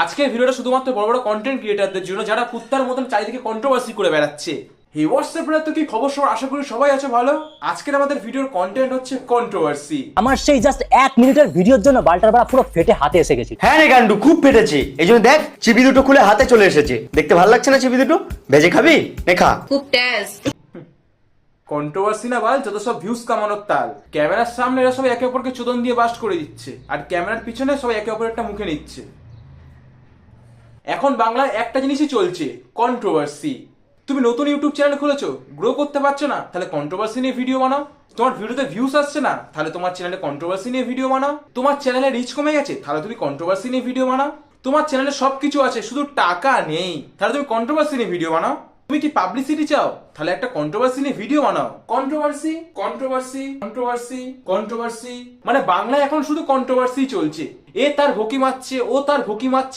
আজকের ভিডিওটা শুধুমাত্র বড় বড় কন্টেন্ট ক্রিয়েটারদের জন্য, যারা কুত্তার মতন চারিদিকে কন্ট্রোভার্সি করে বেড়াচ্ছে। হে হোয়াটসঅ্যাপ, তো কি খবর সবার? আশা করি সবাই আছে ভালো। আজকের আমাদের ভিডিওর কন্টেন্ট হচ্ছে কন্ট্রোভার্সি। আমার সেই জাস্ট 1 মিনিটের ভিডিওর জন্য বালটার বাড়া পুরো ফেটে হাতে এসে গেছি। হ্যাঁ রে গান্ডু, খুব ফেটেছে। এই জন্য দেখ, চিবি দুটো খুলে হাতে চলে এসেছে। দেখতে ভালো লাগছে না চিবি দুটো? ভেজে খাবি? নে খা। খুব টেস্ট। কন্ট্রোভার্সি না বাল, যত সব ভিউজ কামানোর তাল। ক্যামেরার সামনে এরা সবাই একে অপরকে চোদন দিয়ে বাস্ট করে দিচ্ছে, আর ক্যামেরার পিছনে সবাই একে অপরের একটা মুখে নিচ্ছে। এখন বাংলায় একটা জিনিসই চলছে, কন্ট্রোভার্সি। তুমি নতুন ইউটিউব চ্যানেল খুলেছো, গ্রো করতে পারছো না, তাহলে কন্ট্রোভার্সি নিয়ে ভিডিও বানাও। তোমার ভিডিওতে ভিউস আসছে না, তাহলে তোমার চ্যানেলে কন্ট্রোভার্সি নিয়ে ভিডিও বানাও। তোমার চ্যানেলে রিচ কমে গেছে, তাহলে তুমি কন্ট্রোভার্সি নিয়ে ভিডিও বানাও। তোমার চ্যানেলে সবকিছু আছে, শুধু টাকা নেই, তাহলে তুমি কন্ট্রোভার্সি নিয়ে ভিডিও বানাও। তুমি কি পাবলিসিটি চাও, তাহলে একটা কন্ট্রোভার্সি নিয়ে ভিডিও বানাও। কন্ট্রোভার্সি কন্ট্রোভার্সি কন্ট্রোভার্সি কন্ট্রোভার্সি, মানে বাংলায় এখন শুধু কন্ট্রোভার্সি চলছে। এ তার ভকি মারছে, ও তার ভকি মারছে।